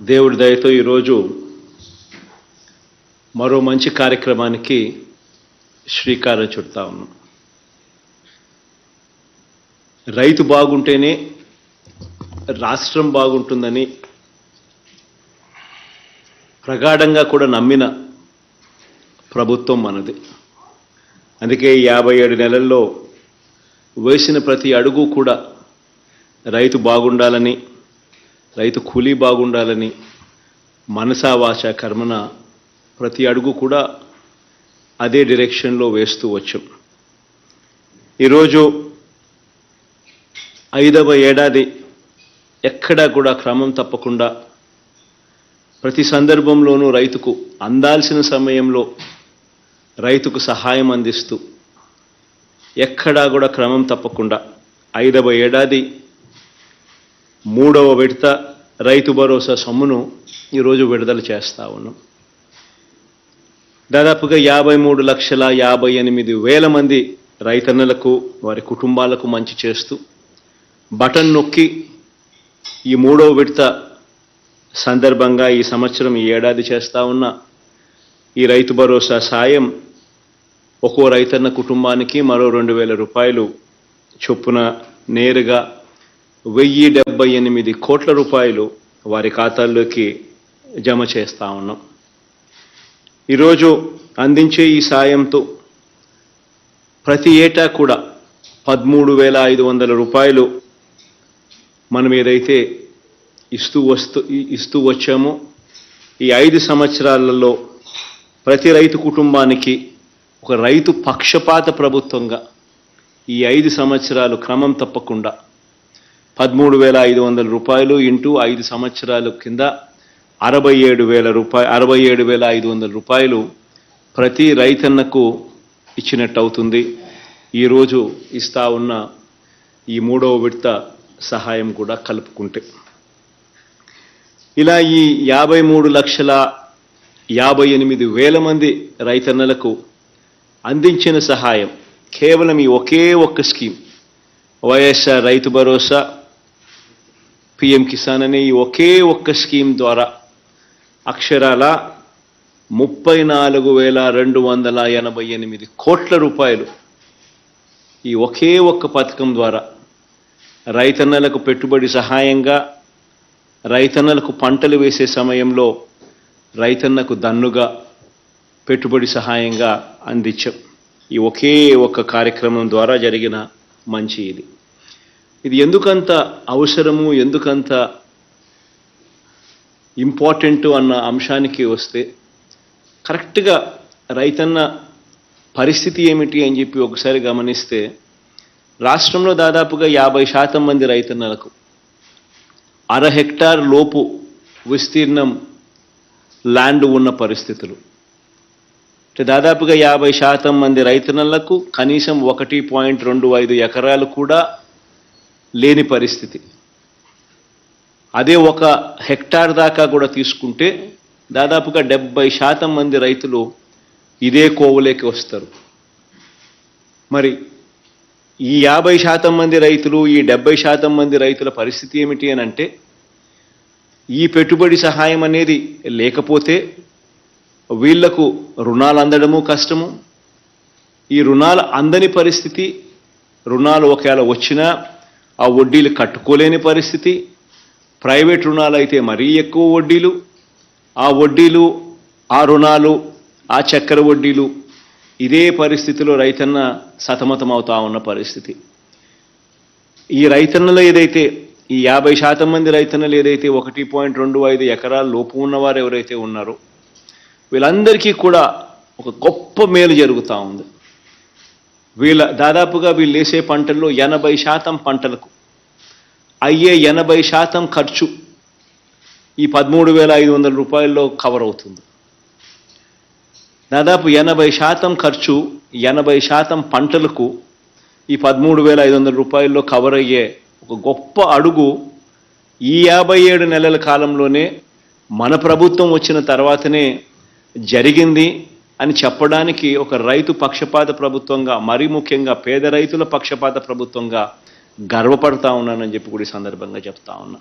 దేవుడి దయతో ఈరోజు మరో మంచి కార్యక్రమానికి శ్రీకారం చుడతా ఉన్నాం. రైతు బాగుంటేనే రాష్ట్రం బాగుంటుందని ప్రగాఢంగా కూడా నమ్మిన ప్రభుత్వం మనది. అందుకే 57 నెలల్లో వేసిన ప్రతి అడుగు కూడా రైతు బాగుండాలని, రైతు కూలీ బాగుండాలని మనసా వాచ కర్మన ప్రతి అడుగు కూడా అదే డైరెక్షన్లో వేస్తూ వచ్చాం. ఈరోజు 5వ ఏడాది ఎక్కడా కూడా క్రమం తప్పకుండా ప్రతి సందర్భంలోనూ రైతుకు అందాల్సిన సమయంలో రైతుకు సహాయం అందిస్తూ ఎక్కడా కూడా క్రమం తప్పకుండా 5వ ఏడాది 3వ విడత రైతు భరోసా సొమ్మును ఈరోజు విడుదల చేస్తూ ఉన్నాం. దాదాపుగా 53,58,000 మంది రైతన్నలకు వారి కుటుంబాలకు మంచి చేస్తూ బటన్ నొక్కి ఈ 3వ విడత సందర్భంగా ఈ సంవత్సరం ఈ ఏడాది చేస్తూ ఉన్న ఈ రైతు భరోసా సాయం ఒక్కో రైతన్న కుటుంబానికి మరో 2,000 రూపాయలు చొప్పున నేరుగా 1,078 కోట్ల రూపాయలు వారి ఖాతాల్లోకి జమ చేస్తూ ఉన్నాం. ఈరోజు అందించే ఈ సాయంతో ప్రతి ఏటా కూడా 13,500 రూపాయలు మనం ఏదైతే ఇస్తూ వచ్చామో ఈ 5 సంవత్సరాలలో ప్రతి రైతు కుటుంబానికి ఒక రైతు పక్షపాత ప్రభుత్వంగా ఈ 5 సంవత్సరాలు క్రమం తప్పకుండా 13,500 రూపాయలు ఇంటూ 5 సంవత్సరాల కింద 67,500 రూపాయలు ప్రతి రైతన్నకు ఇచ్చినట్టు అవుతుంది. ఈరోజు ఇస్తా ఉన్న ఈ 3వ విడత సహాయం కూడా కలుపుకుంటే ఇలా ఈ 53,58,000 మంది రైతన్నలకు అందించిన సహాయం కేవలం ఈ ఒకే ఒక్క స్కీమ్ వైఎస్ఆర్ రైతు భరోసా పిఎం కిసాన్ అనే ఈ ఒకే ఒక్క స్కీమ్ ద్వారా అక్షరాల 34,288 కోట్ల రూపాయలు ఈ ఒకే ఒక్క పథకం ద్వారా రైతన్నలకు పెట్టుబడి సహాయంగా, రైతన్నలకు పంటలు వేసే సమయంలో రైతన్నకు దన్నుగా పెట్టుబడి సహాయంగా అందించాం. ఈ ఒకే ఒక్క కార్యక్రమం ద్వారా జరిగిన మంచి ఇది ఎందుకంత అవసరము, ఎందుకంత ఇంపార్టెంట్ అన్న అంశానికి వస్తే కరెక్ట్గా రైతన్న పరిస్థితి ఏమిటి అని చెప్పి ఒకసారి గమనిస్తే రాష్ట్రంలో దాదాపుగా 50% మంది రైతన్నలకు 1/2 హెక్టార్ లోపు విస్తీర్ణం ల్యాండ్ ఉన్న పరిస్థితులు. దాదాపుగా 50% మంది రైతన్నలకు కనీసం 1.25 ఎకరాలు కూడా లేని పరిస్థితి. అదే 1 హెక్టార్ దాకా కూడా తీసుకుంటే దాదాపుగా 70% మంది రైతులు ఇదే కోవలోకి వస్తారు. మరి ఈ 50% మంది రైతులు, ఈ 70% మంది రైతుల పరిస్థితి ఏమిటి అని అంటే ఈ పెట్టుబడి సహాయం అనేది లేకపోతే వీళ్లకు రుణాలు అందడము కష్టము. ఈ రుణాలు అందని పరిస్థితి, రుణాలు ఒకవేళ వచ్చినా ఆ వడ్డీలు కట్టుకోలేని పరిస్థితి, ప్రైవేట్ రుణాలు అయితే మరీ ఎక్కువ వడ్డీలు, ఆ వడ్డీలు, ఆ రుణాలు, ఆ చక్కెర వడ్డీలు, ఇదే పరిస్థితిలో రైతన్న సతమతం అవుతా ఉన్న పరిస్థితి. ఈ రైతన్నలు ఏదైతే ఈ 50% మంది రైతన్నలు ఏదైతే 1.25 ఎకరాల లోపు ఉన్నవారు ఎవరైతే ఉన్నారో వీళ్ళందరికీ కూడా ఒక గొప్ప మేలు జరుగుతూ ఉంది. దాదాపుగా వీళ్ళు వేసే పంటల్లో 80% పంటలకు అయ్యే 80% ఖర్చు ఈ 13,500 రూపాయల్లో కవర్ అవుతుంది. దాదాపు 80% ఖర్చు 80% పంటలకు ఈ 13,500 రూపాయల్లో కవర్ అయ్యే ఒక గొప్ప అడుగు ఈ 57 నెలల కాలంలోనే మన ప్రభుత్వం వచ్చిన తర్వాతనే జరిగింది అని చెప్పడానికి ఒక రైతు పక్షపాత ప్రభుత్వంగా, మరీ ముఖ్యంగా పేద రైతుల పక్షపాత ప్రభుత్వంగా గర్వపడతా ఉన్నానని చెప్పి కూడా ఈ సందర్భంగా చెప్తా ఉన్నా.